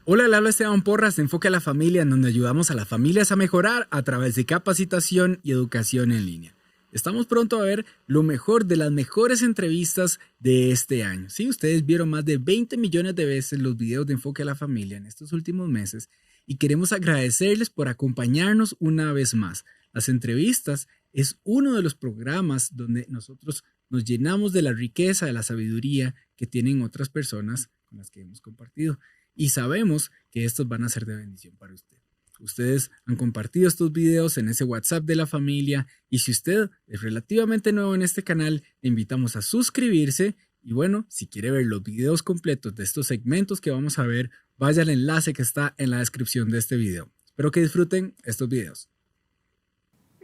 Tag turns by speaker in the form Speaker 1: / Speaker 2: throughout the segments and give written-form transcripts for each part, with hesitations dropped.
Speaker 1: Hola, le habla Esteban Porras de Enfoque a la Familia, en donde ayudamos a las familias a mejorar a través de capacitación y educación en línea. Estamos pronto a ver lo mejor de las mejores entrevistas de este año. Sí, ustedes vieron más de 20 millones de veces los videos de Enfoque a la Familia en estos últimos meses y queremos agradecerles por acompañarnos una vez más. Las entrevistas es uno de los programas donde nosotros nos llenamos de la riqueza, de la sabiduría que tienen otras personas con las que hemos compartido. Y sabemos que estos van a ser de bendición para usted. Ustedes han compartido estos videos en ese WhatsApp de la familia y si usted es relativamente nuevo en este canal, le invitamos a suscribirse y bueno, si quiere ver los videos completos de estos segmentos que vamos a ver, vaya al enlace que está en la descripción de este video. Espero que disfruten estos videos.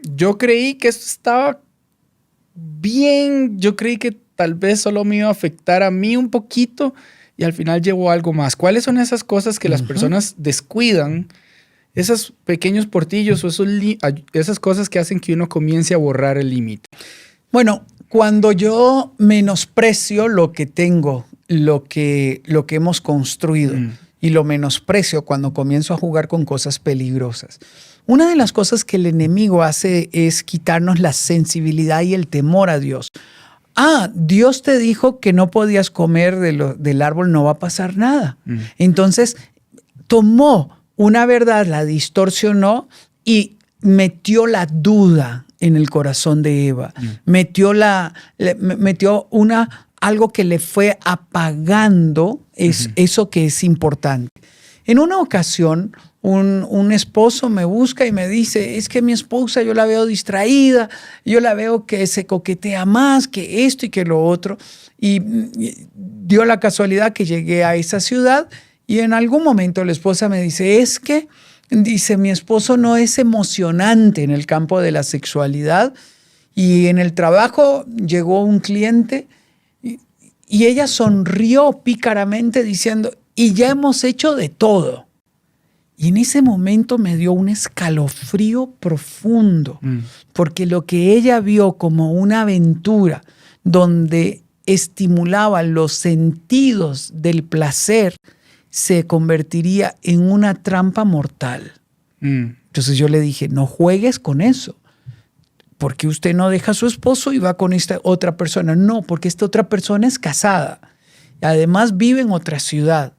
Speaker 2: Yo creí que esto estaba bien, yo creí que tal vez solo me iba a afectar a mí un poquito y al final llevó algo más. ¿Cuáles son esas cosas que las personas descuidan? Esos pequeños portillos o esas cosas que hacen que uno comience a borrar el límite.
Speaker 3: Bueno, cuando yo menosprecio lo que tengo, lo que hemos construido y lo menosprecio cuando comienzo a jugar con cosas peligrosas. Una de las cosas que el enemigo hace es quitarnos la sensibilidad y el temor a Dios. Dios te dijo que no podías comer del árbol, no va a pasar nada. Entonces, tomó una verdad, la distorsionó y metió la duda en el corazón de Eva. Metió algo que le fue apagando eso que es importante. En una ocasión, un esposo me busca y me dice, es que mi esposa yo la veo distraída, yo la veo que se coquetea más, que esto y que lo otro. Y dio la casualidad que llegué a esa ciudad y en algún momento la esposa me dice, mi esposo no es emocionante en el campo de la sexualidad. Y en el trabajo llegó un cliente y ella sonrió pícaramente diciendo, y ya hemos hecho de todo. Y en ese momento me dio un escalofrío profundo, porque lo que ella vio como una aventura donde estimulaba los sentidos del placer se convertiría en una trampa mortal. Entonces yo le dije, no juegues con eso. ¿Por qué usted no deja a su esposo y va con esta otra persona? No, porque esta otra persona es casada. Además vive en otra ciudad.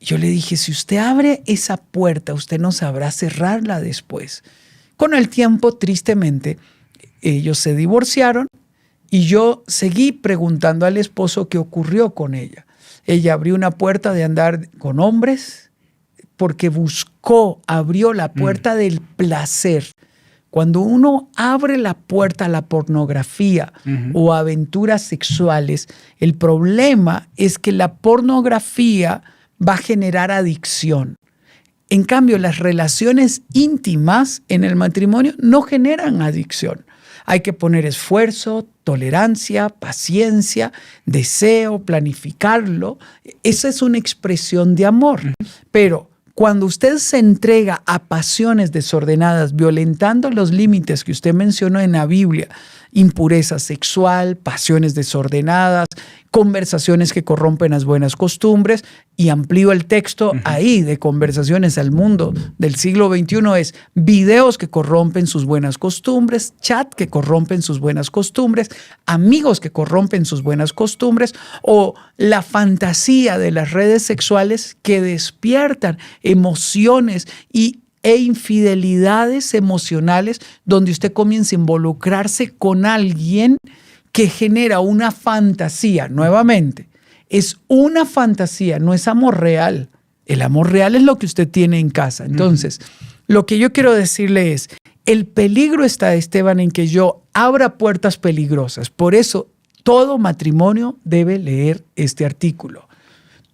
Speaker 3: Yo le dije, si usted abre esa puerta, usted no sabrá cerrarla después. Con el tiempo, tristemente, ellos se divorciaron y yo seguí preguntando al esposo qué ocurrió con ella. Ella abrió una puerta de andar con hombres porque abrió la puerta del placer. Cuando uno abre la puerta a la pornografía o a aventuras sexuales, el problema es que la pornografía va a generar adicción. En cambio, las relaciones íntimas en el matrimonio no generan adicción. Hay que poner esfuerzo, tolerancia, paciencia, deseo, planificarlo. Esa es una expresión de amor. Pero cuando usted se entrega a pasiones desordenadas, violentando los límites que usted mencionó en la Biblia, impureza sexual, pasiones desordenadas, conversaciones que corrompen las buenas costumbres, y amplío el texto ahí de conversaciones al mundo del siglo XXI, es videos que corrompen sus buenas costumbres, chat que corrompen sus buenas costumbres, amigos que corrompen sus buenas costumbres, o la fantasía de las redes sexuales que despiertan emociones e infidelidades emocionales donde usted comienza a involucrarse con alguien que genera una fantasía. Nuevamente, es una fantasía, no es amor real. El amor real es lo que usted tiene en casa. Entonces, lo que yo quiero decirle es, el peligro está, Esteban, en que yo abra puertas peligrosas. Por eso, todo matrimonio debe leer este artículo.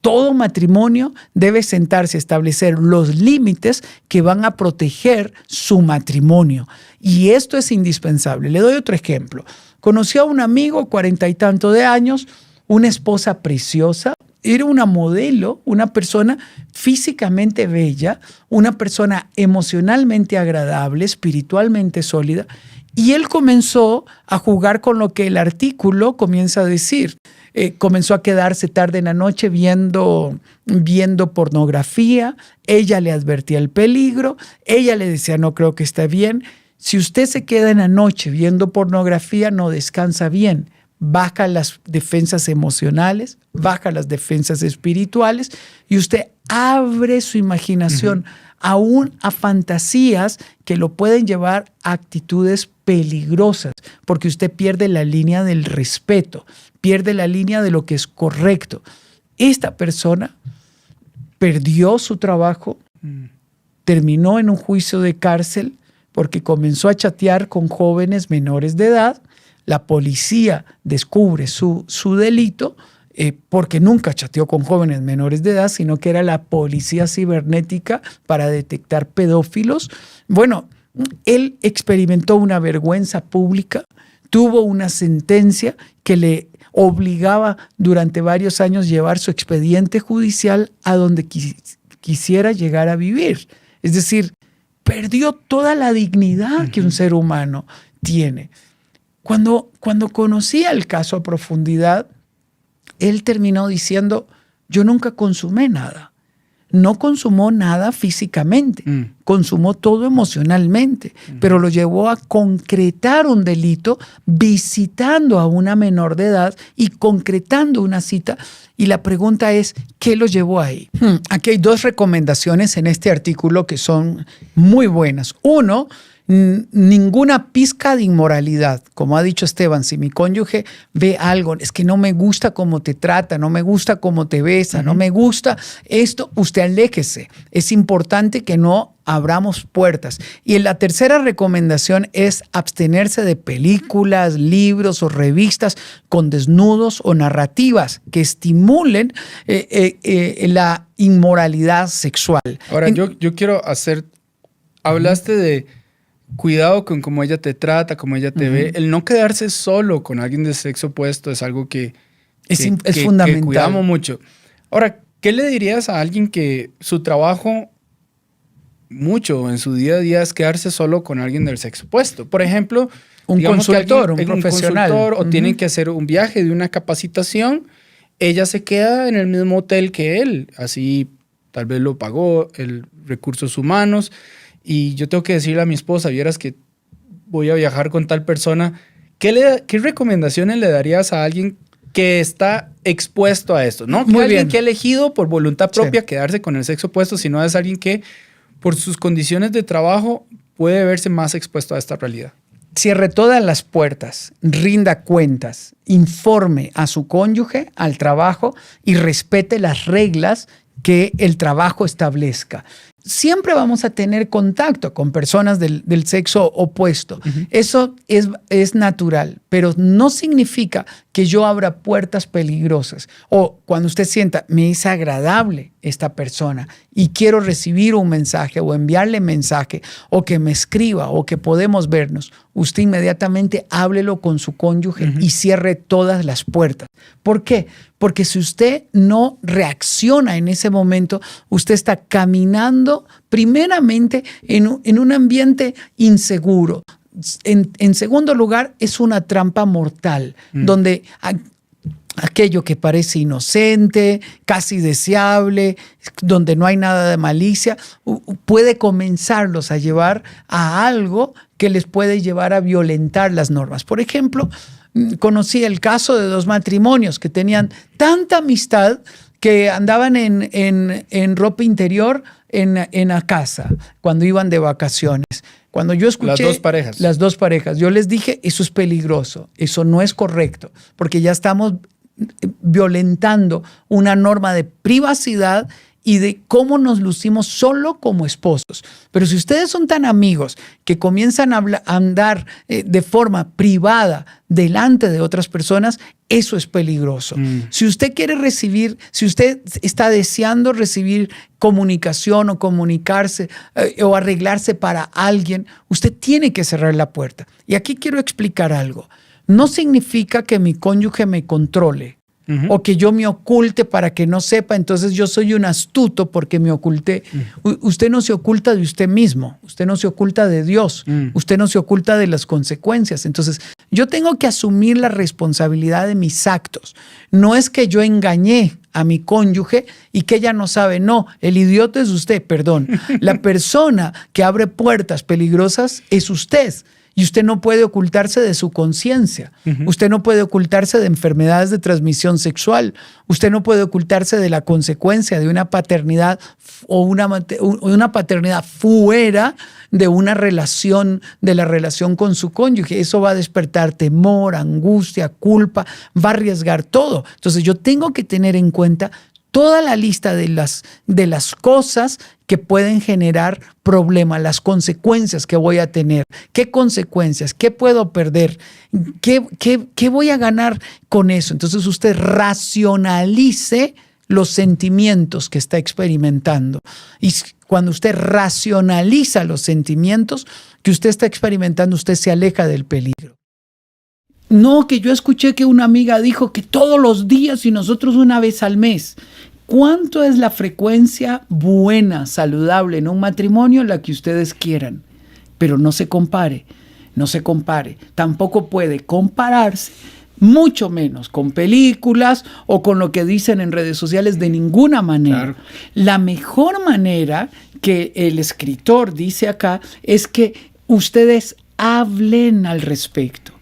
Speaker 3: Todo matrimonio debe sentarse a establecer los límites que van a proteger su matrimonio. Y esto es indispensable. Le doy otro ejemplo. Conocí a un amigo, 40 y tanto de años, una esposa preciosa, era una modelo, una persona físicamente bella, una persona emocionalmente agradable, espiritualmente sólida. Y él comenzó a jugar con lo que el artículo comienza a decir. comenzó a quedarse tarde en la noche viendo pornografía. Ella le advertía el peligro. Ella le decía, no creo que esté bien. Si usted se queda en la noche viendo pornografía, no descansa bien. Baja las defensas emocionales, baja las defensas espirituales y usted abre su imaginación aún a fantasías que lo pueden llevar a actitudes peligrosas, porque usted pierde la línea del respeto, pierde la línea de lo que es correcto. Esta persona perdió su trabajo, terminó en un juicio de cárcel porque comenzó a chatear con jóvenes menores de edad. La policía descubre su delito porque nunca chateó con jóvenes menores de edad, sino que era la policía cibernética para detectar pedófilos. Bueno, él experimentó una vergüenza pública, tuvo una sentencia que le obligaba durante varios años llevar su expediente judicial a donde quisiera llegar a vivir. Es decir, perdió toda la dignidad que un ser humano tiene. Cuando conocía el caso a profundidad, él terminó diciendo, yo nunca consumé nada. No consumó nada físicamente, consumó todo emocionalmente, pero lo llevó a concretar un delito visitando a una menor de edad y concretando una cita. Y la pregunta es, ¿qué lo llevó ahí? Aquí hay 2 recomendaciones en este artículo que son muy buenas. Uno, ninguna pizca de inmoralidad. Como ha dicho Esteban, si mi cónyuge ve algo, es que no me gusta cómo te trata, no me gusta cómo te besa, no me gusta esto, usted aléjese. Es importante que no abramos puertas. Y la tercera recomendación es abstenerse de películas, libros o revistas con desnudos o narrativas que estimulen la inmoralidad sexual.
Speaker 2: Ahora, yo quiero hacer... Hablaste de cuidado con cómo ella te trata, cómo ella te ve. El no quedarse solo con alguien de sexo opuesto es algo que
Speaker 3: es fundamental.
Speaker 2: Que cuidamos mucho. Ahora, ¿qué le dirías a alguien que su trabajo mucho en su día a día es quedarse solo con alguien del sexo opuesto? Por ejemplo,
Speaker 3: un consultor, un profesional.
Speaker 2: O tienen que hacer un viaje de una capacitación. Ella se queda en el mismo hotel que él. Así tal vez lo pagó el recursos humanos. Y yo tengo que decirle a mi esposa, vieras que voy a viajar con tal persona. ¿Qué recomendaciones le darías a alguien que está expuesto a esto? No que alguien que ha elegido por voluntad propia quedarse con el sexo opuesto, sino es alguien que por sus condiciones de trabajo puede verse más expuesto a esta realidad.
Speaker 3: Cierre todas las puertas, rinda cuentas, informe a su cónyuge, al trabajo y respete las reglas que el trabajo establezca. Siempre vamos a tener contacto con personas del sexo opuesto. Eso es natural, pero no significa que yo abra puertas peligrosas. O cuando usted sienta, me es agradable esta persona y quiero recibir un mensaje o enviarle mensaje o que me escriba o que podemos vernos, usted inmediatamente háblelo con su cónyuge y cierre todas las puertas. ¿Por qué? Porque si usted no reacciona en ese momento, usted está caminando primeramente en un ambiente inseguro. En segundo lugar, es una trampa mortal, donde aquello que parece inocente, casi deseable, donde no hay nada de malicia, puede comenzarlos a llevar a algo que les puede llevar a violentar las normas. Por ejemplo, conocí el caso de 2 matrimonios que tenían tanta amistad que andaban en ropa interior en la casa cuando iban de vacaciones. Cuando yo escuché las dos parejas, yo les dije, eso es peligroso, eso no es correcto, porque ya estamos violentando una norma de privacidad y de cómo nos lucimos solo como esposos. Pero si ustedes son tan amigos que comienzan a andar de forma privada delante de otras personas, eso es peligroso. Si usted quiere recibir, si usted está deseando recibir comunicación o comunicarse o arreglarse para alguien, usted tiene que cerrar la puerta. Y aquí quiero explicar algo. No significa que mi cónyuge me controle. o que yo me oculte para que no sepa, entonces yo soy un astuto porque me oculté. Usted no se oculta de usted mismo, usted no se oculta de Dios, usted no se oculta de las consecuencias. Entonces yo tengo que asumir la responsabilidad de mis actos. No es que yo engañé a mi cónyuge y que ella no sabe. No, el idiota es usted, perdón. La persona que abre puertas peligrosas es usted. Y usted no puede ocultarse de su conciencia. Usted no puede ocultarse de enfermedades de transmisión sexual. Usted no puede ocultarse de la consecuencia de una paternidad o una paternidad fuera de una relación, de la relación con su cónyuge. Eso va a despertar temor, angustia, culpa, va a arriesgar todo. Entonces yo tengo que tener en cuenta toda la lista de las cosas que pueden generar problemas, las consecuencias que voy a tener. ¿Qué consecuencias? ¿Qué puedo perder? ¿Qué voy a ganar con eso? Entonces usted racionalice los sentimientos que está experimentando. Y cuando usted racionaliza los sentimientos que usted está experimentando, usted se aleja del peligro. No, que yo escuché que una amiga dijo que todos los días y nosotros una vez al mes. ¿Cuánto es la frecuencia buena, saludable en un matrimonio? La que ustedes quieran. Pero no se compare, no se compare. Tampoco puede compararse, mucho menos con películas o con lo que dicen en redes sociales, de ninguna manera. Claro. La mejor manera que el escritor dice acá es que ustedes hablen al respecto.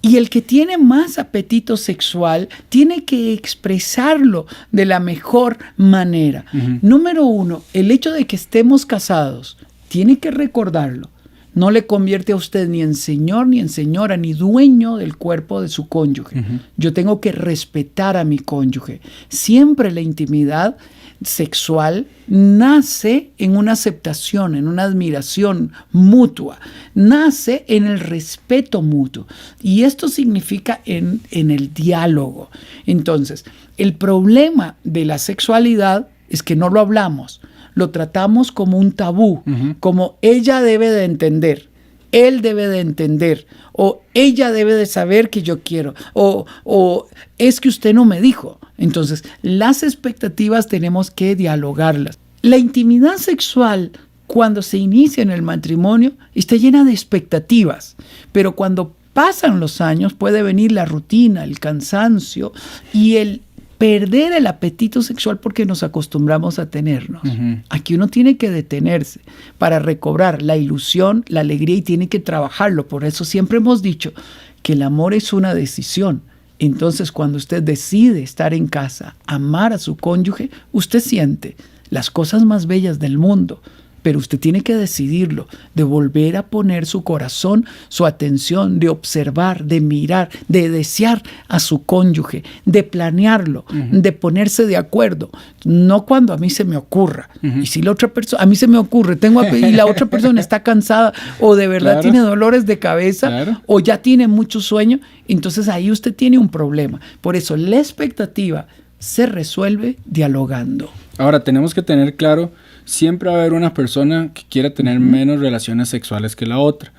Speaker 3: Y el que tiene más apetito sexual tiene que expresarlo de la mejor manera. Número 1, el hecho de que estemos casados, tiene que recordarlo. No le convierte a usted ni en señor, ni en señora, ni dueño del cuerpo de su cónyuge. Yo tengo que respetar a mi cónyuge. Siempre la intimidad sexual nace en una aceptación, en una admiración mutua, nace en el respeto mutuo, y esto significa en el diálogo. Entonces, el problema de la sexualidad es que no lo hablamos, lo tratamos como un tabú, como ella debe de entender, él debe de entender, o ella debe de saber que yo quiero, o es que usted no me dijo. Entonces, las expectativas tenemos que dialogarlas. La intimidad sexual, cuando se inicia en el matrimonio, está llena de expectativas, pero cuando pasan los años puede venir la rutina, el cansancio y el perder el apetito sexual porque nos acostumbramos a tenernos. Aquí uno tiene que detenerse para recobrar la ilusión, la alegría, y tiene que trabajarlo. Por eso siempre hemos dicho que el amor es una decisión. Entonces, cuando usted decide estar en casa, amar a su cónyuge, usted siente las cosas más bellas del mundo, pero usted tiene que decidirlo, de volver a poner su corazón, su atención, de observar, de mirar, de desear a su cónyuge, de planearlo, de ponerse de acuerdo, no cuando a mí se me ocurra. Y si la otra persona, a mí se me ocurre, y la otra persona está cansada o de verdad tiene dolores de cabeza o ya tiene mucho sueño, entonces ahí usted tiene un problema. Por eso la expectativa se resuelve dialogando.
Speaker 2: Ahora tenemos que tener claro, siempre va a haber una persona que quiera tener menos relaciones sexuales que la otra.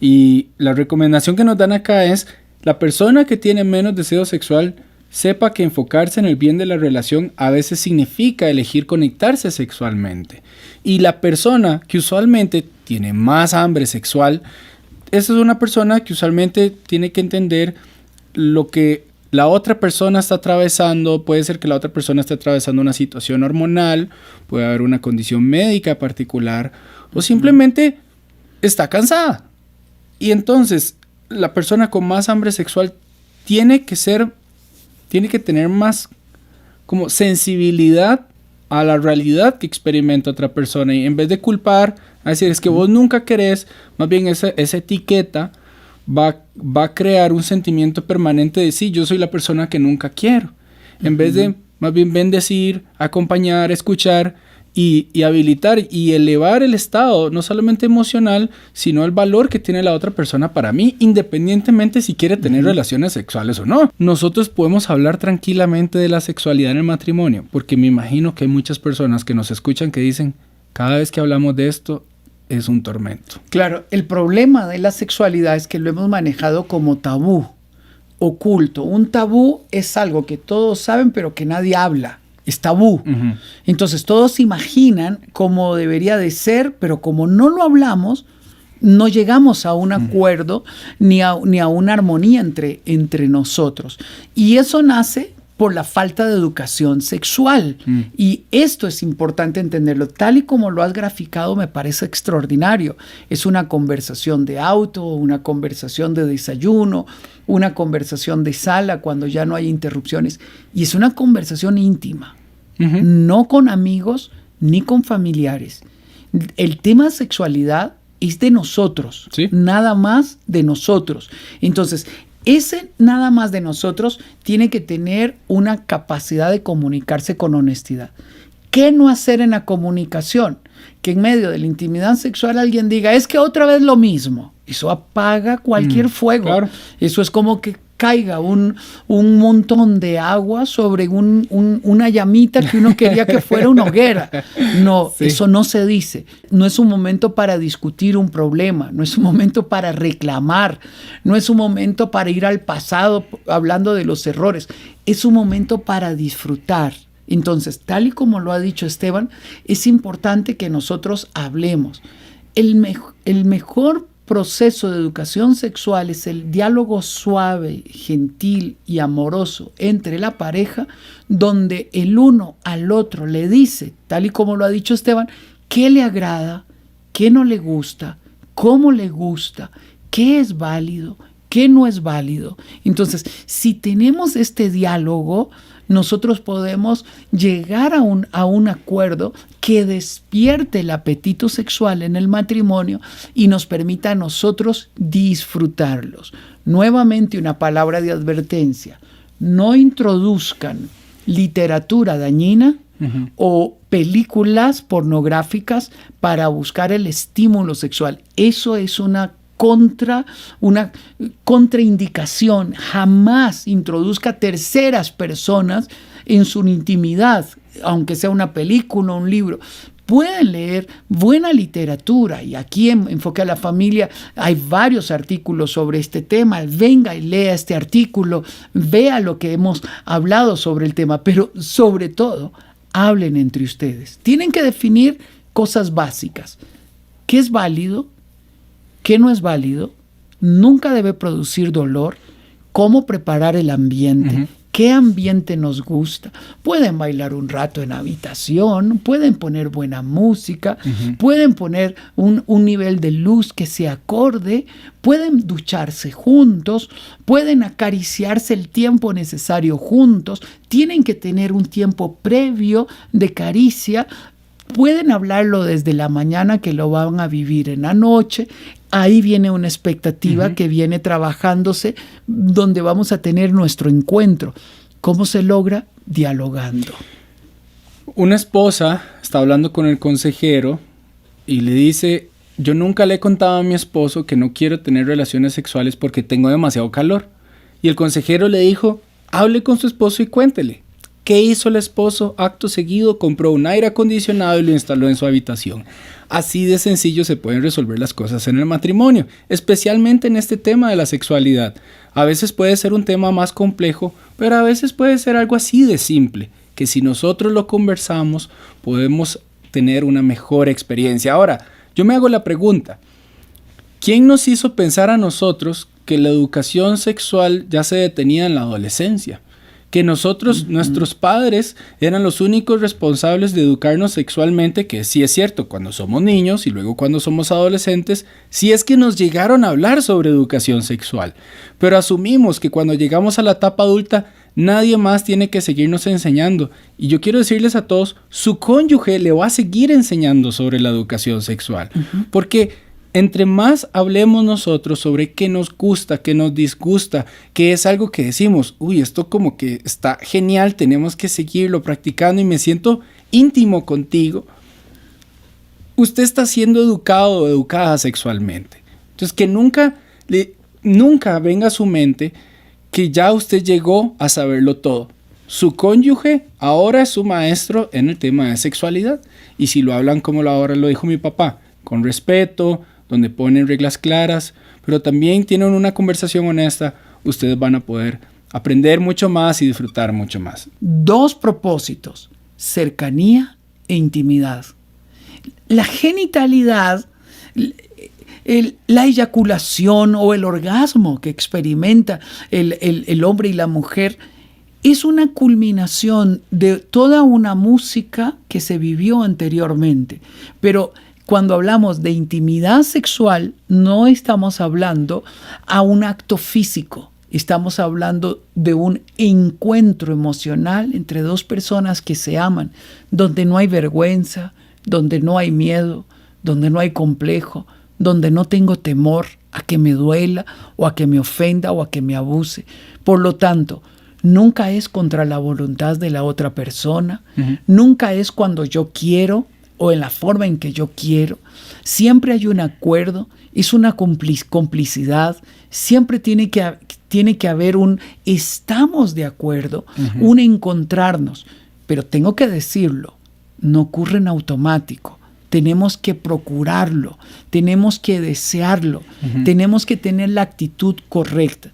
Speaker 2: Y la recomendación que nos dan acá es, la persona que tiene menos deseo sexual, sepa que enfocarse en el bien de la relación a veces significa elegir conectarse sexualmente. Y la persona que usualmente tiene más hambre sexual, esa es una persona que usualmente tiene que entender lo que la otra persona está atravesando. Puede ser que la otra persona esté atravesando una situación hormonal, puede haber una condición médica particular, o simplemente está cansada. Y entonces la persona con más hambre sexual tiene que tener más como sensibilidad a la realidad que experimenta otra persona, y en vez de culpar, a decir es que vos nunca querés, más bien esa etiqueta va a crear un sentimiento permanente de sí, yo soy la persona que nunca quiero. En vez de más bien bendecir, acompañar, escuchar y habilitar y elevar el estado, no solamente emocional, sino el valor que tiene la otra persona para mí, independientemente si quiere tener relaciones sexuales o no. Nosotros podemos hablar tranquilamente de la sexualidad en el matrimonio, porque me imagino que hay muchas personas que nos escuchan que dicen, cada vez que hablamos de esto, es un tormento.
Speaker 3: Claro, el problema de la sexualidad es que lo hemos manejado como tabú. oculto. Un tabú es algo que todos saben pero que nadie habla. Es tabú.
Speaker 2: Ujú.
Speaker 3: Entonces todos imaginan cómo debería de ser, pero como no lo hablamos, no llegamos a un acuerdo ni a una armonía entre nosotros. Y eso nace por la falta de educación sexual. Y esto es importante entenderlo. Tal y como lo has graficado, me parece extraordinario. Es una conversación de auto, una conversación de desayuno, una conversación de sala cuando ya no hay interrupciones. Y es una conversación íntima, no con amigos ni con familiares. El tema sexualidad es de nosotros,
Speaker 2: Sí.
Speaker 3: nada más de nosotros. Entonces, ese nada más de nosotros tiene que tener una capacidad de comunicarse con honestidad. ¿Qué no hacer en la comunicación? Que en medio de la intimidad sexual alguien diga, es que otra vez lo mismo. Eso apaga cualquier fuego.
Speaker 2: claro.
Speaker 3: Eso es como que caiga un montón de agua sobre una llamita que uno quería que fuera una hoguera. No,
Speaker 2: Sí.
Speaker 3: eso no se dice. No es un momento para discutir un problema, no es un momento para reclamar, no es un momento para ir al pasado hablando de los errores, es un momento para disfrutar. Entonces, tal y como lo ha dicho Esteban, es importante que nosotros hablemos. El mejor proceso de educación sexual es el diálogo suave, gentil y amoroso entre la pareja, donde el uno al otro le dice, tal y como lo ha dicho Esteban, qué le agrada, qué no le gusta, cómo le gusta, qué es válido, qué no es válido. Entonces, si tenemos este diálogo, nosotros podemos llegar a un acuerdo que despierte el apetito sexual en el matrimonio y nos permita a nosotros disfrutarlos. Nuevamente una palabra de advertencia. No introduzcan literatura dañina o películas pornográficas para buscar el estímulo sexual. Eso es una contraindicación. Jamás introduzca terceras personas en su intimidad, aunque sea una película o un libro. Pueden leer buena literatura, y aquí en Enfoque a la Familia hay varios artículos sobre este tema. Venga y lea este artículo, vea lo que hemos hablado sobre el tema, pero sobre todo, hablen entre ustedes. Tienen que definir cosas básicas. ¿Qué es válido? ¿Qué no es válido? Nunca debe producir dolor. ¿Cómo preparar el ambiente? ¿Qué ambiente nos gusta? Pueden bailar un rato en habitación, pueden poner buena música, pueden poner un nivel de luz que se acorde, pueden ducharse juntos, pueden acariciarse el tiempo necesario juntos, tienen que tener un tiempo previo de caricia. Pueden hablarlo desde la mañana, que lo van a vivir en la noche. Ahí viene una expectativa que viene trabajándose, donde vamos a tener nuestro encuentro. ¿Cómo se logra? Dialogando.
Speaker 2: Una esposa está hablando con el consejero y le dice, yo nunca le he contado a mi esposo que no quiero tener relaciones sexuales porque tengo demasiado calor. Y el consejero le dijo, hable con su esposo y cuéntele. ¿Qué hizo el esposo? Acto seguido compró un aire acondicionado y lo instaló en su habitación. Así de sencillo se pueden resolver las cosas en el matrimonio, especialmente en este tema de la sexualidad. A veces puede ser un tema más complejo, pero a veces puede ser algo así de simple, que si nosotros lo conversamos podemos tener una mejor experiencia. Ahora, yo me hago la pregunta, ¿quién nos hizo pensar a nosotros que la educación sexual ya se detenía en la adolescencia? Que nosotros, nuestros padres, eran los únicos responsables de educarnos sexualmente, que sí es cierto, cuando somos niños y luego cuando somos adolescentes, sí es que nos llegaron a hablar sobre educación sexual. Pero asumimos que cuando llegamos a la etapa adulta, nadie más tiene que seguirnos enseñando. Y yo quiero decirles a todos, su cónyuge le va a seguir enseñando sobre la educación sexual. Porque entre más hablemos nosotros sobre qué nos gusta, qué nos disgusta, qué es algo que decimos, uy, esto como que está genial, tenemos que seguirlo practicando y me siento íntimo contigo, usted está siendo educado o educada sexualmente. Entonces que nunca venga a su mente que ya usted llegó a saberlo todo. Su cónyuge ahora es su maestro en el tema de sexualidad. Y si lo hablan como ahora lo dijo mi papá, con respeto, donde ponen reglas claras, pero también tienen una conversación honesta. ustedes van a poder aprender mucho más y disfrutar mucho más.
Speaker 3: 2 propósitos: cercanía e intimidad. La genitalidad, la eyaculación o el orgasmo que experimenta el hombre y la mujer es una culminación de toda una música que se vivió anteriormente. Pero cuando hablamos de intimidad sexual, no estamos hablando a un acto físico. Estamos hablando de un encuentro emocional entre 2 personas que se aman, donde no hay vergüenza, donde no hay miedo, donde no hay complejo, donde no tengo temor a que me duela o a que me ofenda o a que me abuse. Por lo tanto, nunca es contra la voluntad de la otra persona, nunca es cuando yo quiero o en la forma en que yo quiero. Siempre hay un acuerdo, es una complicidad, siempre tiene que haber un estamos de acuerdo, un encontrarnos. Pero tengo que decirlo, no ocurre en automático. Tenemos que procurarlo, tenemos que desearlo, tenemos que tener la actitud correcta.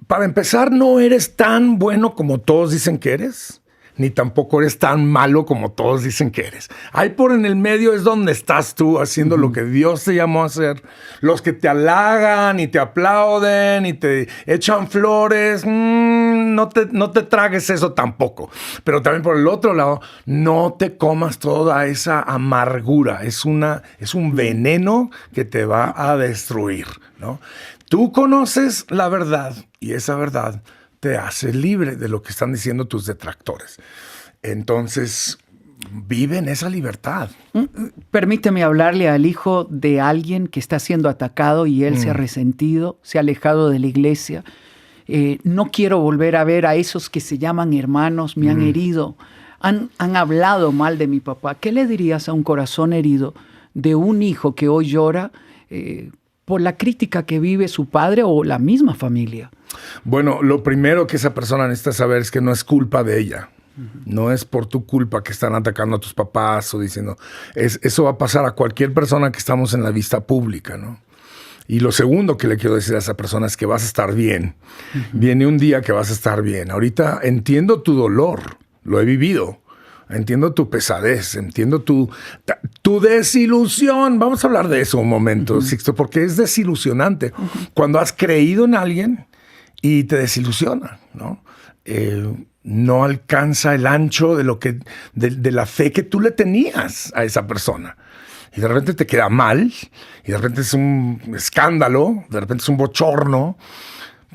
Speaker 4: Para empezar, no eres tan bueno como todos dicen que eres, ni tampoco eres tan malo como todos dicen que eres. Ahí por en el medio es donde estás tú haciendo lo que Dios te llamó a hacer. Los que te halagan y te aplauden y te echan flores, no te tragues eso tampoco. Pero también por el otro lado, no te comas toda esa amargura. Es un veneno que te va a destruir, ¿no? Tú conoces la verdad y esa verdad te hace libre de lo que están diciendo tus detractores. Entonces, vive en esa libertad.
Speaker 3: Permíteme hablarle al hijo de alguien que está siendo atacado y él se ha resentido, se ha alejado de la iglesia. No quiero volver a ver a esos que se llaman hermanos, me han herido, han hablado mal de mi papá. ¿Qué le dirías a un corazón herido de un hijo que hoy llora por la crítica que vive su padre o la misma familia?
Speaker 4: Bueno, lo primero que esa persona necesita saber es que no es culpa de ella. No es por tu culpa que están atacando a tus papás o diciendo... Eso va a pasar a cualquier persona que estamos en la vista pública, ¿no? Y lo segundo que le quiero decir a esa persona es que vas a estar bien. Viene un día que vas a estar bien. Ahorita entiendo tu dolor, lo he vivido. Entiendo tu pesadez, entiendo tu desilusión. Vamos a hablar de eso un momento, Sixto, porque es desilusionante. Cuando has creído en alguien y te desilusiona, ¿no? No alcanza el ancho de la fe que tú le tenías a esa persona. Y de repente te queda mal, y de repente es un escándalo, de repente es un bochorno,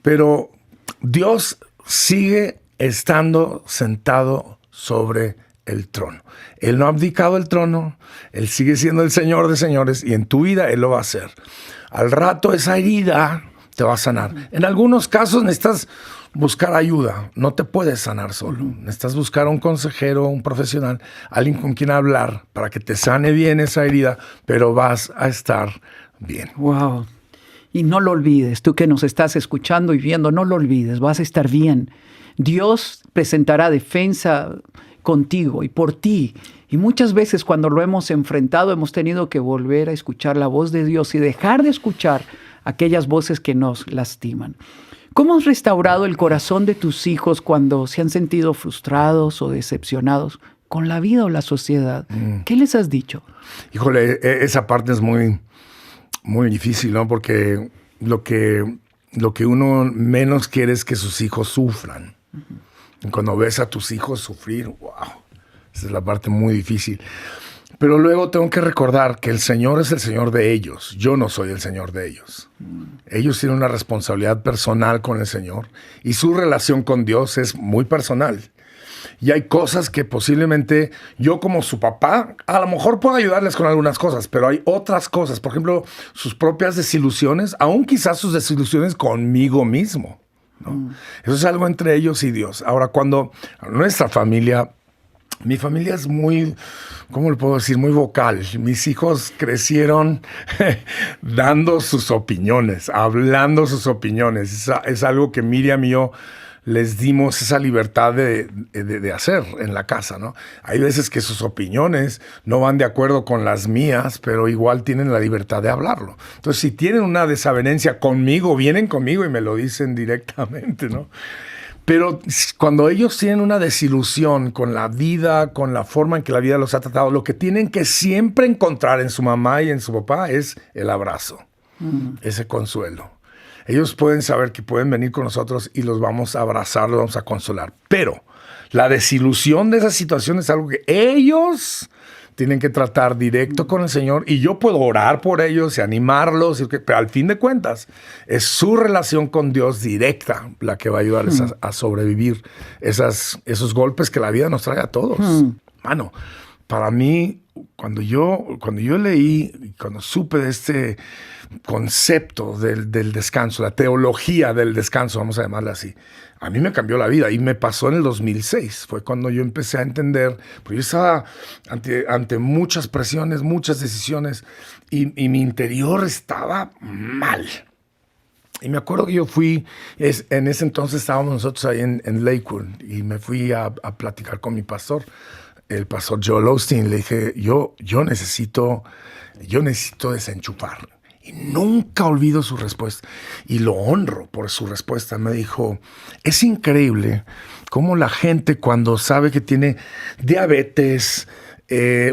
Speaker 4: pero Dios sigue estando sentado sobre el trono. Él no ha abdicado el trono, Él sigue siendo el Señor de señores y en tu vida Él lo va a hacer. Al rato esa herida te va a sanar. En algunos casos necesitas buscar ayuda, no te puedes sanar solo. Necesitas buscar a un consejero, un profesional, alguien con quien hablar para que te sane bien esa herida, pero vas a estar bien.
Speaker 3: Wow. Y no lo olvides, tú que nos estás escuchando y viendo, no lo olvides, vas a estar bien. Dios presentará defensa contigo y por ti. Y muchas veces cuando lo hemos enfrentado hemos tenido que volver a escuchar la voz de Dios y dejar de escuchar aquellas voces que nos lastiman. ¿Cómo has restaurado el corazón de tus hijos cuando se han sentido frustrados o decepcionados con la vida o la sociedad? ¿Qué les has dicho?
Speaker 4: Híjole, esa parte es muy, muy difícil, ¿no? Porque lo que uno menos quiere es que sus hijos sufran. Y cuando ves a tus hijos sufrir, wow, esa es la parte muy difícil. Pero luego tengo que recordar que el Señor es el Señor de ellos. Yo no soy el Señor de ellos. Ellos tienen una responsabilidad personal con el Señor y su relación con Dios es muy personal. Y hay cosas que posiblemente yo como su papá, a lo mejor puedo ayudarles con algunas cosas, pero hay otras cosas. Por ejemplo, sus propias desilusiones, aún quizás sus desilusiones conmigo mismo, ¿no? Eso es algo entre ellos y Dios. Ahora, cuando nuestra familia... Mi familia es muy, ¿cómo le puedo decir? Muy vocal. Mis hijos crecieron dando sus opiniones, hablando sus opiniones. Es algo que Miriam y yo les dimos esa libertad de hacer en la casa, ¿no? Hay veces que sus opiniones no van de acuerdo con las mías, pero igual tienen la libertad de hablarlo. Entonces, si tienen una desavenencia conmigo, vienen conmigo y me lo dicen directamente, ¿no? Pero cuando ellos tienen una desilusión con la vida, con la forma en que la vida los ha tratado, lo que tienen que siempre encontrar en su mamá y en su papá es el abrazo, ese consuelo. Ellos pueden saber que pueden venir con nosotros y los vamos a abrazar, los vamos a consolar. Pero la desilusión de esa situación es algo que ellos tienen que tratar directo con el Señor, y yo puedo orar por ellos y animarlos, pero al fin de cuentas es su relación con Dios directa la que va a ayudarles a sobrevivir esos golpes que la vida nos trae a todos. Mano, para mí, cuando yo leí, cuando supe de este concepto del descanso, la teología del descanso, vamos a llamarla así, a mí me cambió la vida, y me pasó en el 2006. Fue cuando yo empecé a entender, porque yo estaba ante muchas presiones, muchas decisiones, y mi interior estaba mal. Y me acuerdo que yo fui, en ese entonces estábamos nosotros ahí en Lakewood, y me fui a platicar con mi pastor, el pastor Joel Osteen. Le dije, yo necesito desenchufar. Y nunca olvido su respuesta. Y lo honro por su respuesta. Me dijo, es increíble cómo la gente, cuando sabe que tiene diabetes,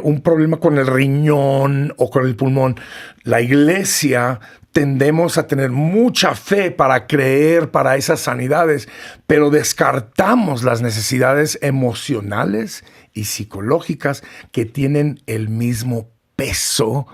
Speaker 4: un problema con el riñón o con el pulmón, la iglesia tendemos a tener mucha fe para creer para esas sanidades, pero descartamos las necesidades emocionales y psicológicas que tienen el mismo peso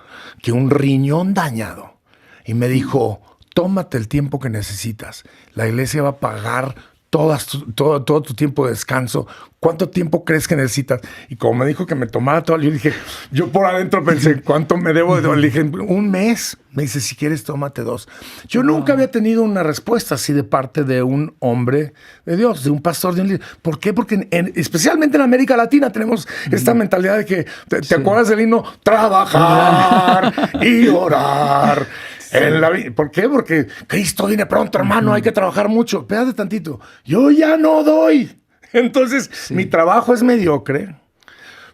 Speaker 4: que un riñón dañado. Y me dijo, tómate el tiempo que necesitas. La iglesia va a pagar todo tu tiempo de descanso. ¿Cuánto tiempo crees que necesitas? Y como me dijo que me tomara todo, yo dije, yo por adentro pensé, ¿cuánto me debo? Le dije, 1 mes. Me dice, si quieres, tómate 2. Yo nunca había tenido una respuesta así de parte de un hombre de Dios, de un pastor, de un líder. ¿Por qué? Porque especialmente en América Latina tenemos esta mentalidad de que, ¿te acuerdas del himno? Trabajar y orar. En la vida. ¿Por qué? Porque Cristo viene pronto, hermano, hay que trabajar mucho. Espérate tantito. Yo ya no doy. Entonces, mi trabajo es mediocre.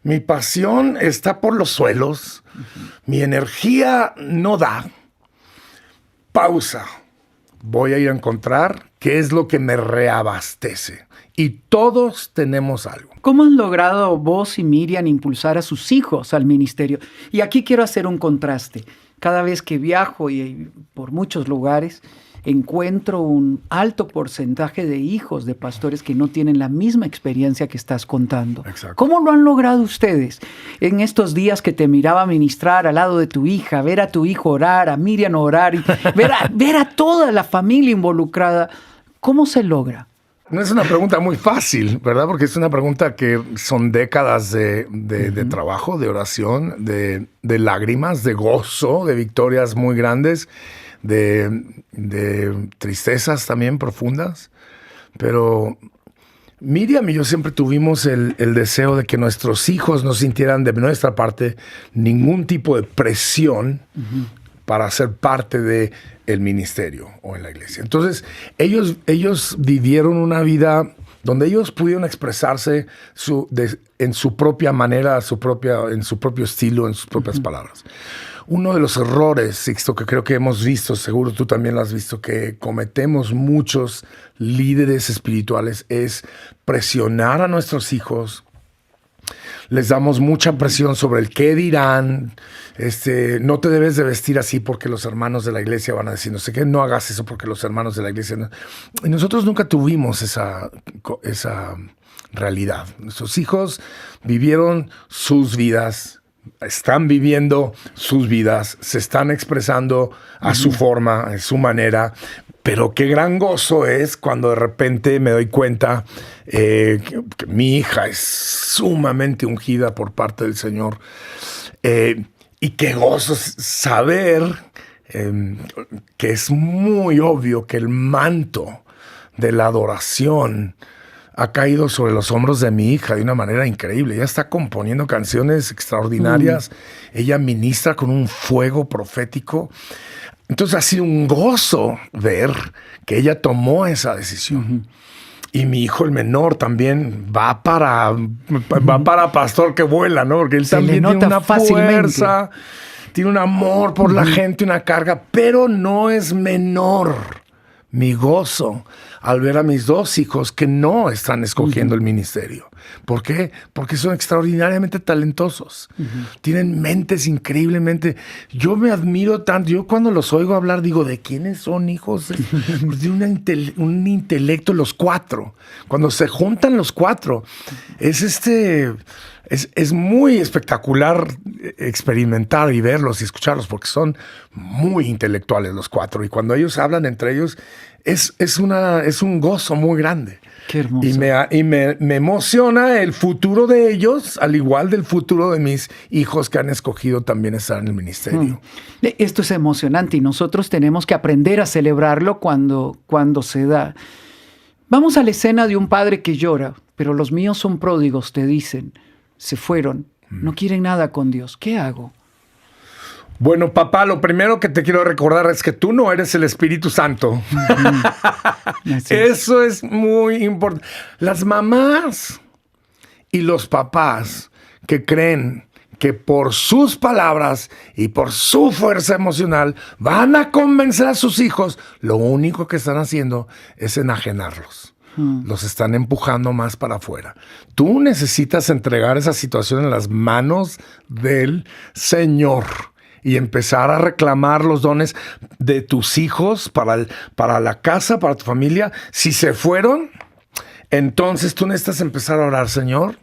Speaker 4: Mi pasión está por los suelos. Mi energía no da. Pausa. Voy a ir a encontrar qué es lo que me reabastece. Y todos tenemos algo.
Speaker 3: ¿Cómo han logrado vos y Miriam impulsar a sus hijos al ministerio? Y aquí quiero hacer un contraste. Cada vez que viajo y por muchos lugares, encuentro un alto porcentaje de hijos de pastores que no tienen la misma experiencia que estás contando.
Speaker 4: Exacto.
Speaker 3: ¿Cómo lo han logrado ustedes? En estos días que te miraba ministrar al lado de tu hija, ver a tu hijo orar, a Miriam orar, y ver a toda la familia involucrada, ¿cómo se logra?
Speaker 4: No es una pregunta muy fácil, ¿verdad? Porque es una pregunta que son décadas de trabajo, de oración, de lágrimas, de gozo, de victorias muy grandes, de tristezas también profundas. Pero Miriam y yo siempre tuvimos el deseo de que nuestros hijos no sintieran de nuestra parte ningún tipo de presión para ser parte de el ministerio o en la iglesia. Entonces, ellos vivieron una vida donde ellos pudieron expresarse en su propia manera, en su propio estilo, en sus propias palabras. Uno de los errores, Sixto, que creo que hemos visto, seguro tú también lo has visto, que cometemos muchos líderes espirituales, es presionar a nuestros hijos. Les damos mucha presión sobre el qué dirán. No te debes de vestir así porque los hermanos de la iglesia van a decir no sé qué. No hagas eso porque los hermanos de la iglesia no. Y nosotros nunca tuvimos esa realidad. Nuestros hijos vivieron sus vidas, están viviendo sus vidas, se están expresando a su forma, a su manera. Pero qué gran gozo es cuando de repente me doy cuenta que mi hija es sumamente ungida por parte del Señor. Y qué gozo saber que es muy obvio que el manto de la adoración ha caído sobre los hombros de mi hija de una manera increíble. Ella está componiendo canciones extraordinarias. Ella ministra con un fuego profético. Entonces ha sido un gozo ver que ella tomó esa decisión. Y mi hijo, el menor, también va para pastor que vuela, ¿no? Porque él
Speaker 3: Se le
Speaker 4: también tiene
Speaker 3: nota
Speaker 4: una
Speaker 3: fácilmente.
Speaker 4: fuerza, tiene un amor por la gente, una carga, pero no es menor mi gozo al ver a mis 2 hijos que no están escogiendo el ministerio. ¿Por qué? Porque son extraordinariamente talentosos. Tienen mentes increíblemente... Yo me admiro tanto. Yo cuando los oigo hablar digo, ¿de quiénes son hijos? Pues tienen un intelecto los 4. Cuando se juntan los 4, es muy espectacular experimentar y verlos y escucharlos porque son muy intelectuales los 4. Y cuando ellos hablan entre ellos, es un gozo muy grande.
Speaker 3: Qué hermoso.
Speaker 4: Y me emociona el futuro de ellos, al igual del futuro de mis hijos que han escogido también estar en el ministerio.
Speaker 3: Esto es emocionante y nosotros tenemos que aprender a celebrarlo cuando se da. Vamos a la escena de un padre que llora, pero los míos son pródigos, te dicen. Se fueron, no quieren nada con Dios. ¿Qué hago?
Speaker 4: Bueno, papá, lo primero que te quiero recordar es que tú no eres el Espíritu Santo. Eso es muy importante. Las mamás y los papás que creen que por sus palabras y por su fuerza emocional van a convencer a sus hijos, lo único que están haciendo es enajenarlos. Los están empujando más para afuera. Tú necesitas entregar esa situación en las manos del Señor y empezar a reclamar los dones de tus hijos para la casa, para tu familia. Si se fueron, entonces tú necesitas empezar a orar, Señor,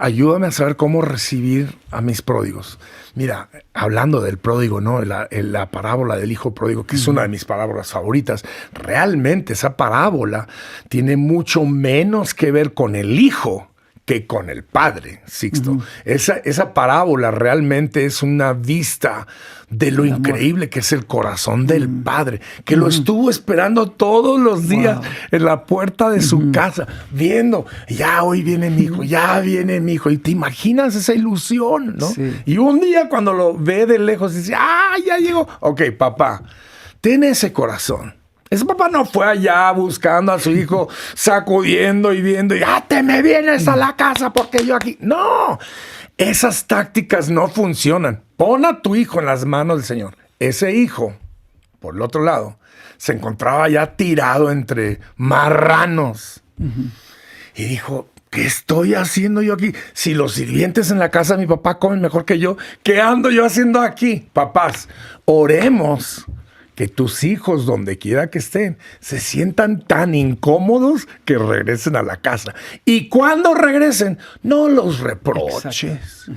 Speaker 4: ayúdame a saber cómo recibir a mis pródigos. Mira, hablando del pródigo, ¿no? La parábola del hijo pródigo, que es una de mis parábolas favoritas, realmente esa parábola tiene mucho menos que ver con el hijo que con el padre, Sixto. Esa parábola realmente es una vista de lo increíble que es el corazón del padre, que lo estuvo esperando todos los días en la puerta de su casa, viendo, ya hoy viene mi hijo, ya viene mi hijo. Y te imaginas esa ilusión, ¿no?
Speaker 3: Sí.
Speaker 4: Y un día cuando lo ve de lejos, dice, ya llegó. Ok, papá, ten ese corazón. Ese papá no fue allá buscando a su hijo, sacudiendo y viendo, ya te me vienes a la casa porque yo aquí. No, esas tácticas no funcionan. Pon a tu hijo en las manos del Señor. Ese hijo, por el otro lado, se encontraba ya tirado entre marranos. Y dijo, ¿qué estoy haciendo yo aquí? Si los sirvientes en la casa de mi papá comen mejor que yo, ¿qué ando yo haciendo aquí? Papás, oremos que tus hijos, donde quiera que estén, se sientan tan incómodos que regresen a la casa. Y cuando regresen, no los reproches.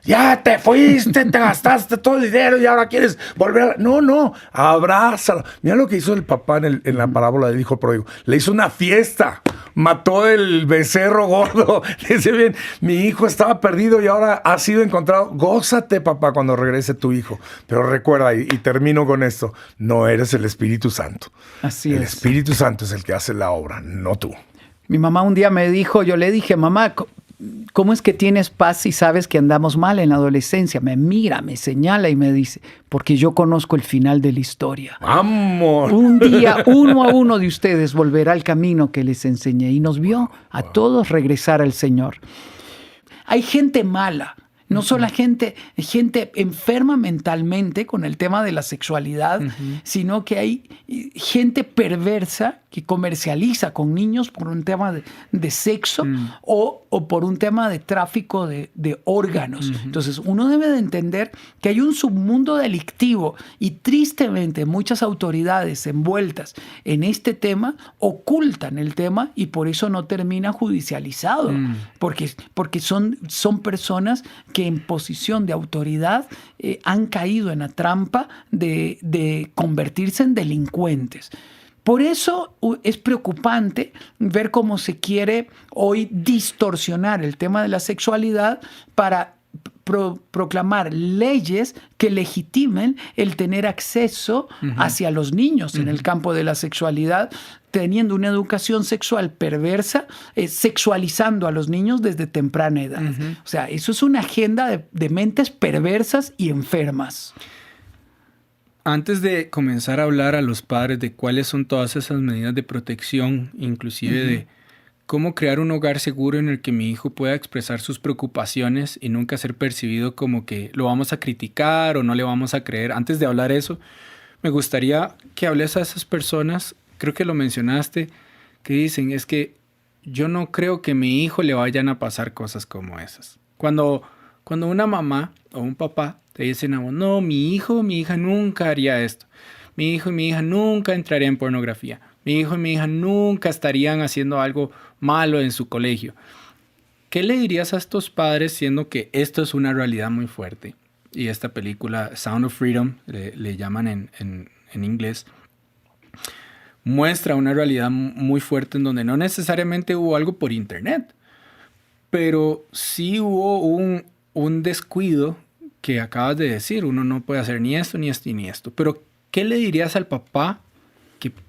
Speaker 4: Ya te fuiste, te gastaste todo el dinero y ahora quieres volver. No, abrázalo. Mira lo que hizo el papá en la parábola del hijo pródigo. Le hizo una fiesta. Mató el becerro gordo. Le dice, bien, mi hijo estaba perdido y ahora ha sido encontrado. Gózate, papá, cuando regrese tu hijo. Pero recuerda, y termino con esto, no eres el Espíritu Santo.
Speaker 3: Así es.
Speaker 4: El Espíritu Santo es el que hace la obra, no tú.
Speaker 3: Mi mamá un día me dijo, yo le dije, mamá, ¿cómo es que tienes paz si sabes que andamos mal en la adolescencia? Me mira, me señala y me dice, porque yo conozco el final de la historia.
Speaker 4: ¡Amor!
Speaker 3: Un día, uno a uno de ustedes volverá al camino que les enseñé. Y nos vio a todos regresar al Señor. Hay gente mala. No solo gente enferma mentalmente con el tema de la sexualidad, sino que hay gente perversa que comercializa con niños por un tema de sexo o por un tema de tráfico de órganos. Entonces, uno debe de entender que hay un submundo delictivo y tristemente muchas autoridades envueltas en este tema ocultan el tema y por eso no termina judicializado, porque son personas que en posición de autoridad han caído en la trampa de convertirse en delincuentes. Por eso es preocupante ver cómo se quiere hoy distorsionar el tema de la sexualidad para proclamar leyes que legitimen el tener acceso hacia los niños en el campo de la sexualidad, teniendo una educación sexual perversa, sexualizando a los niños desde temprana edad. O sea, eso es una agenda de mentes perversas y enfermas.
Speaker 2: Antes de comenzar a hablar a los padres de cuáles son todas esas medidas de protección, inclusive de cómo crear un hogar seguro en el que mi hijo pueda expresar sus preocupaciones y nunca ser percibido como que lo vamos a criticar o no le vamos a creer. Antes de hablar eso, me gustaría que hables a esas personas, creo que lo mencionaste, que dicen, es que yo no creo que a mi hijo le vayan a pasar cosas como esas. Cuando una mamá o un papá te dicen a vos, no, mi hijo o mi hija nunca haría esto. Mi hijo y mi hija nunca entrarían en pornografía. Mi hijo y mi hija nunca estarían haciendo algo malo en su colegio. ¿Qué le dirías a estos padres siendo que esto es una realidad muy fuerte? Y esta película, Sound of Freedom, le llaman en inglés, muestra una realidad muy fuerte en donde no necesariamente hubo algo por internet, pero sí hubo un descuido que acabas de decir. Uno no puede hacer ni esto, ni esto, ni esto. Pero, ¿qué le dirías al papá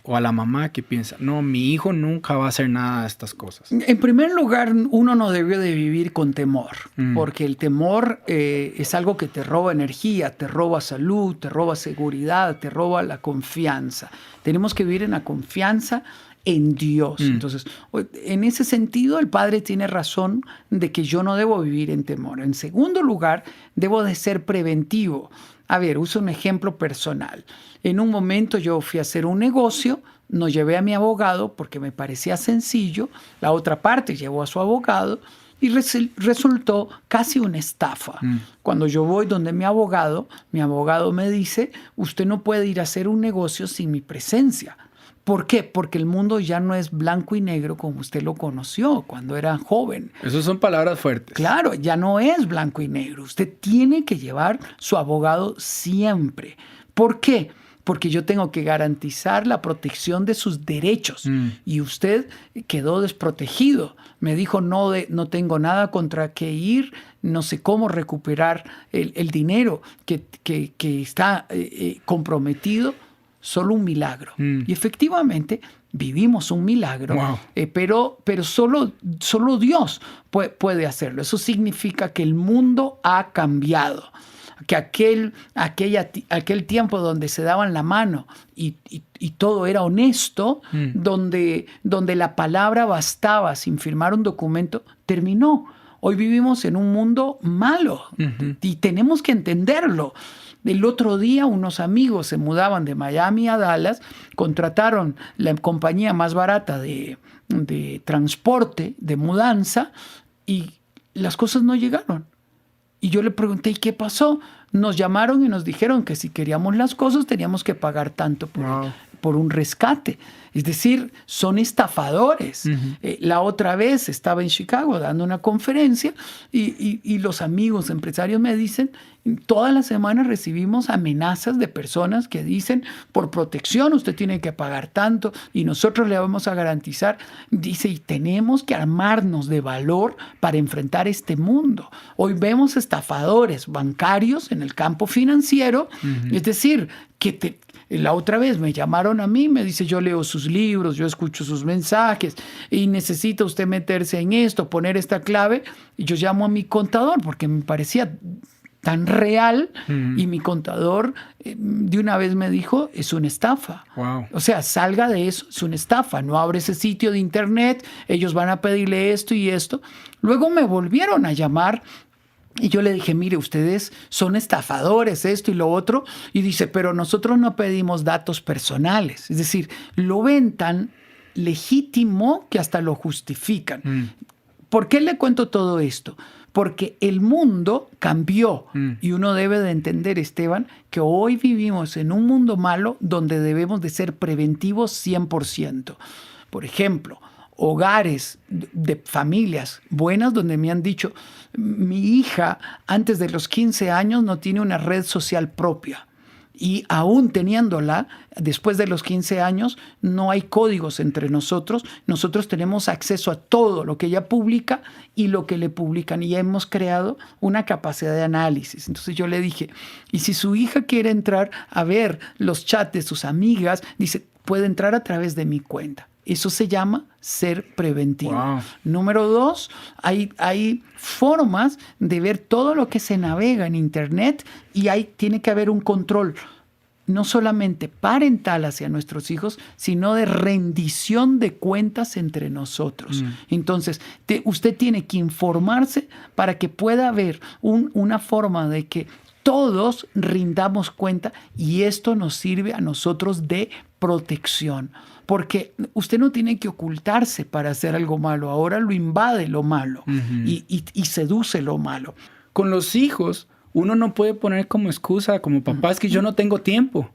Speaker 2: o a la mamá que piensa, no, mi hijo nunca va a hacer nada de estas cosas?
Speaker 3: En primer lugar, uno no debe de vivir con temor, porque el temor es algo que te roba energía, te roba salud, te roba seguridad, te roba la confianza. Tenemos que vivir en la confianza en Dios. Entonces, en ese sentido, el padre tiene razón de que yo no debo vivir en temor. En segundo lugar, debo de ser preventivo. A ver, uso un ejemplo personal. En un momento yo fui a hacer un negocio, no llevé a mi abogado porque me parecía sencillo, la otra parte llevó a su abogado y resultó casi una estafa. Cuando yo voy donde mi abogado me dice, usted no puede ir a hacer un negocio sin mi presencia. ¿Por qué? Porque el mundo ya no es blanco y negro como usted lo conoció cuando era joven.
Speaker 2: Esas son palabras fuertes.
Speaker 3: Claro, ya no es blanco y negro. Usted tiene que llevar su abogado siempre. ¿Por qué? Porque yo tengo que garantizar la protección de sus derechos. Y usted quedó desprotegido. Me dijo, no tengo nada contra qué ir, no sé cómo recuperar el dinero que está comprometido. Solo un milagro. Y efectivamente vivimos un milagro,
Speaker 2: wow.
Speaker 3: Pero solo Dios puede hacerlo. Eso significa que el mundo ha cambiado. Que aquel tiempo donde se daban la mano y todo era honesto, donde la palabra bastaba sin firmar un documento, terminó. Hoy vivimos en un mundo malo y tenemos que entenderlo. El otro día unos amigos se mudaban de Miami a Dallas, contrataron la compañía más barata de transporte, de mudanza, y las cosas no llegaron. Y yo le pregunté, ¿y qué pasó? Nos llamaron y nos dijeron que si queríamos las cosas teníamos que pagar tanto por un rescate. Es decir, son estafadores. La otra vez estaba en Chicago dando una conferencia y los amigos empresarios me dicen, todas las semanas recibimos amenazas de personas que dicen, por protección usted tiene que pagar tanto y nosotros le vamos a garantizar. Dice, y tenemos que armarnos de valor para enfrentar este mundo. Hoy vemos estafadores bancarios en el campo financiero, es decir, la otra vez me llamaron a mí, me dice, yo leo sus libros, yo escucho sus mensajes y necesita usted meterse en esto, poner esta clave. Y yo llamo a mi contador porque me parecía tan real y mi contador de una vez me dijo, es una estafa.
Speaker 2: Wow.
Speaker 3: O sea, salga de eso, es una estafa. No abre ese sitio de internet, ellos van a pedirle esto y esto. Luego me volvieron a llamar. Y yo le dije, mire, ustedes son estafadores, esto y lo otro. Y dice, pero nosotros no pedimos datos personales. Es decir, lo ven tan legítimo que hasta lo justifican. ¿Por qué le cuento todo esto? Porque el mundo cambió y uno debe de entender, Esteban, que hoy vivimos en un mundo malo donde debemos de ser preventivos 100%. Por ejemplo, hogares de familias buenas donde me han dicho, mi hija antes de los 15 años no tiene una red social propia. Y aún teniéndola, después de los 15 años, no hay códigos entre nosotros. Nosotros tenemos acceso a todo lo que ella publica y lo que le publican. Y hemos creado una capacidad de análisis. Entonces yo le dije, y si su hija quiere entrar a ver los chats de sus amigas, dice, puede entrar a través de mi cuenta. Eso se llama ser preventivo.
Speaker 2: Wow.
Speaker 3: Número 2, hay formas de ver todo lo que se navega en Internet y tiene que haber un control. no solamente parental hacia nuestros hijos, sino de rendición de cuentas entre nosotros. Entonces, usted tiene que informarse para que pueda haber una forma de que todos rindamos cuenta, y esto nos sirve a nosotros de protección. Porque usted no tiene que ocultarse para hacer algo malo. Ahora lo invade lo malo y seduce lo malo.
Speaker 2: Con los hijos, uno no puede poner como excusa, como papá, es que yo no tengo tiempo.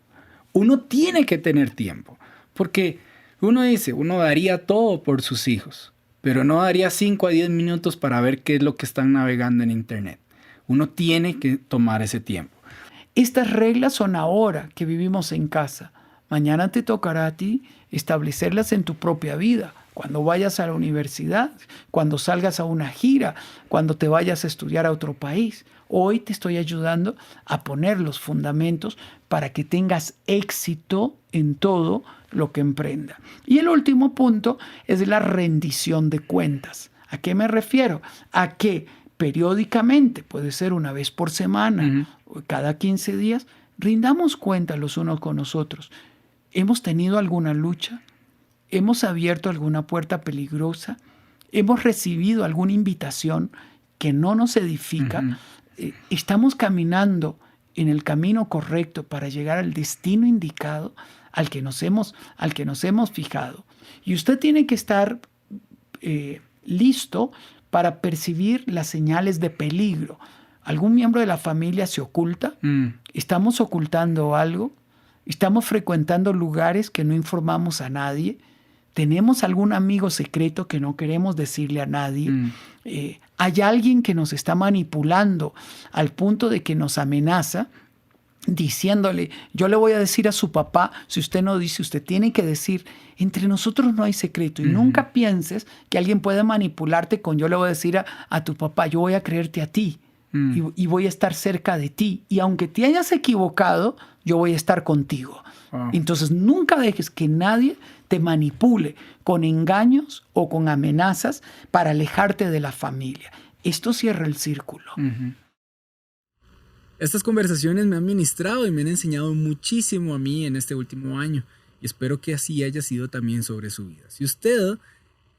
Speaker 2: Uno tiene que tener tiempo. Porque uno dice, uno daría todo por sus hijos, pero no daría 5 a 10 minutos para ver qué es lo que están navegando en internet. Uno tiene que tomar ese tiempo.
Speaker 3: Estas reglas son ahora que vivimos en casa. Mañana te tocará a ti establecerlas en tu propia vida. Cuando vayas a la universidad, cuando salgas a una gira, cuando te vayas a estudiar a otro país. Hoy te estoy ayudando a poner los fundamentos para que tengas éxito en todo lo que emprenda. Y el último punto es la rendición de cuentas. ¿A qué me refiero? A que periódicamente, puede ser una vez por semana, o cada 15 días, rindamos cuenta los unos con los otros. ¿Hemos tenido alguna lucha? ¿Hemos abierto alguna puerta peligrosa? ¿Hemos recibido alguna invitación que no nos edifica? ¿Estamos caminando en el camino correcto para llegar al destino indicado al que nos hemos fijado? Y usted tiene que estar listo para percibir las señales de peligro. ¿Algún miembro de la familia se oculta? ¿Estamos ocultando algo? ¿Estamos frecuentando lugares que no informamos a nadie? ¿Tenemos algún amigo secreto que no queremos decirle a nadie? ¿Hay alguien que nos está manipulando al punto de que nos amenaza diciéndole, yo le voy a decir a su papá, si usted no dice, usted tiene que decir, entre nosotros no hay secreto? Y nunca pienses que alguien puede manipularte con yo le voy a decir a tu papá, yo voy a creerte a ti y voy a estar cerca de ti. Y aunque te hayas equivocado, yo voy a estar contigo. Entonces nunca dejes que nadie te manipule con engaños o con amenazas para alejarte de la familia. Esto cierra el círculo.
Speaker 1: Estas conversaciones me han ministrado y me han enseñado muchísimo a mí en este último año, y espero que así haya sido también sobre su vida. Si usted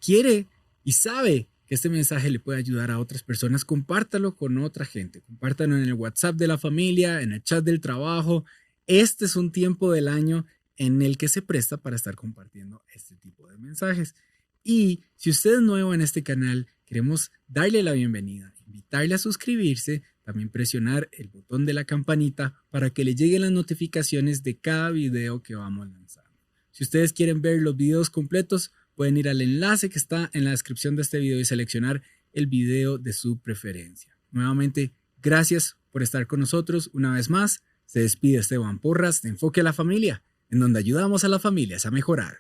Speaker 1: quiere y sabe que este mensaje le puede ayudar a otras personas, compártalo con otra gente. Compártalo en el WhatsApp de la familia, en el chat del trabajo. Este es un tiempo del año en el que se presta para estar compartiendo este tipo de mensajes. Y si usted es nuevo en este canal, queremos darle la bienvenida, invitarle a suscribirse, también presionar el botón de la campanita para que le lleguen las notificaciones de cada video que vamos lanzando. Si ustedes quieren ver los videos completos, pueden ir al enlace que está en la descripción de este video y seleccionar el video de su preferencia. Nuevamente, gracias por estar con nosotros una vez más. Se despide Esteban Porras de Enfoque a la Familia, en donde ayudamos a las familias a mejorar.